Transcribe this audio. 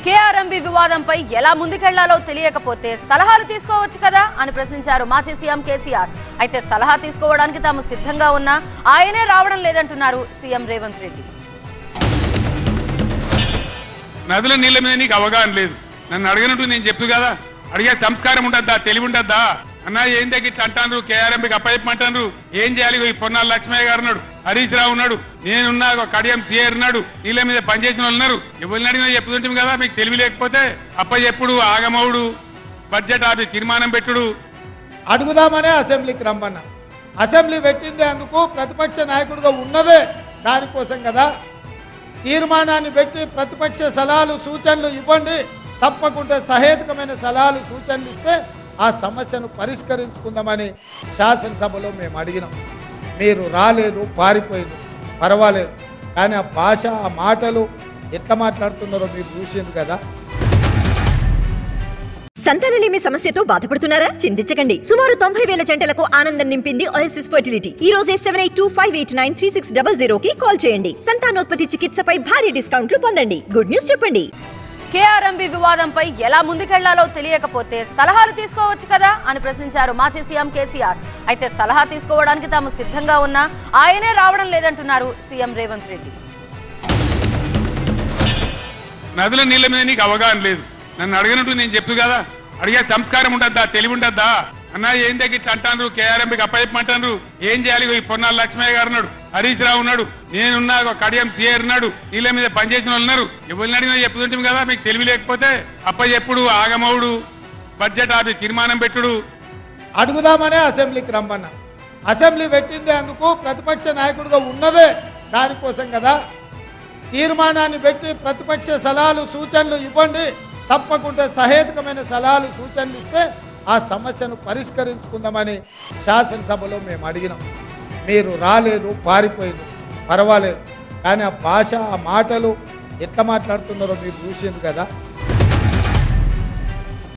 KRMB వివాదంపై ఎలా ముందుకెళ్లాలో తెలియకపోతే సలహాలు తీసుకోవచ్చు కదా అని ప్రశ్నించారు మాజీ సీఎం కేసీఆర్. అయితే సలహా తీసుకోవడానికి తాము సిద్ధంగా ఉన్నా ఆయనే రావడం లేదంటున్నారు సీఎం రేవంత్ రెడ్డి. నదుల నీళ్ల మీద నీకు అవగాహన లేదు. నన్ను అడిగినట్టు నేను చెప్పు కదా, అడిగే సంస్కారం ఉంటద్దా, తెలివి ఉంటద్దా? అన్న ఏం దగ్గర ఇట్లా అంటాను, కేఆర్ఎంబీకి అప్పచెప్పమంటారు. ఏం చేయాలి? ఈ పొన్నాల లక్ష్మయ్య గారు ఉన్నాడు, హరీష్ రావు ఉన్నాడు, నేనున్నా, కడియం సిఆర్ ఉన్నాడు, నీళ్ళ మీద పనిచేసిన వాళ్ళు ఉన్నారు. ఎవరిని అడిగినా చెప్పుతుంటాం కదా. మీకు తెలివి లేకపోతే అప్పచెప్పుడు, ఆగమవుడు, బడ్జెట్ ఆపి తీర్మానం పెట్టుడు. అడుగుదామనే అసెంబ్లీకి రమ్మన్నా. అసెంబ్లీ పెట్టింది అందుకు ప్రతిపక్ష నాయకుడిగా ఉన్నదే దానికోసం కదా. తీర్మానాన్ని పెట్టి ప్రతిపక్ష సలహాలు సూచనలు ఇవ్వండి, తప్పకుండా సహేతుకమైన సలహాలు సూచనలు ఇస్తే ఆ సమస్యను పరిష్కరించుకుందామని శాసనసభలో మేము అడిగినాం. మీరు రాలేదు, పారిపోయింది, పర్వాలేదు, కానీ ఆ భాష, ఆ మాటలు ఎట్లా మాట్లాడుతున్నారో మీరు చూసింది కదా. సంతానలేమి సమస్యతో బాధపడుతున్నారా? చింతించకండి. సుమారు 90,000 జంటలకు ఆనందం నింపింది ఓఎస్ఎస్ ఫర్టిలిటీ. ఈ రోజే 7825893600 కి కాల్ చేయండి. సంతానోత్పత్తి చికిత్సపై భారీ డిస్కౌంట్లు పొందండి. గుడ్ న్యూస్ చెప్పండి. కేఆర్ఎంబీ వివాదంపై ఎలా ముందుకెళ్లాలో తెలియకపోతే సలహాలు తీసుకోవచ్చు కదా అని ప్రశ్నించారు మాజీ సీఎం కేసీఆర్. అయితే సలహా తీసుకోవడానికి తాము సిద్ధంగా ఉన్నా ఆయనే రావడం లేదంటున్నారు సీఎం రేవంత్ రెడ్డి. నదుల నీళ్ల మీద నీకు అవగాహన లేదు. నన్ను అడిగినట్టు నేను చెప్పు కదా, అడిగే సంస్కారం ఉంటద్దా, తెలివి ఉంటద్దా? అన్న ఏం దగ్గర ఇట్లా అంటాను, కేఆర్ఎంబీకి అప్పచెప్పమంటారు. ఏం చేయాలి? ఈ పొన్నాల లక్ష్మయ్య గారు ఉన్నాడు, హరీష్ రావు ఉన్నాడు, నేనున్నా, కడియం సిఆర్ ఉన్నాడు, నీళ్ళ మీద పనిచేసిన వాళ్ళు ఉన్నారు. ఎవరిని అడిగినా చెప్పుతుంటాం కదా. మీకు తెలివి లేకపోతే అప్పచెప్పుడు, ఆగమవుడు, బడ్జెట్ ఆపి తీర్మానం పెట్టుడు. అడుగుదామనే అసెంబ్లీకి రమ్మన్నా. అసెంబ్లీ పెట్టింది అందుకు ప్రతిపక్ష నాయకుడిగా ఉన్నదే దానికోసం కదా. తీర్మానాన్ని పెట్టి ప్రతిపక్ష సలహాలు సూచనలు ఇవ్వండి, తప్పకుండా సహేతుకమైన సలహాలు సూచనలు ఇస్తే ఆ సమస్యను పరిష్కరించుకుందామని శాసనసభలో మేము అడిగినాం. మీరు రాలేదు, పారిపోయింది, పర్వాలేదు, కానీ ఆ భాష, ఆ మాటలు ఎట్లా మాట్లాడుతున్నారో మీరు చూసింది కదా.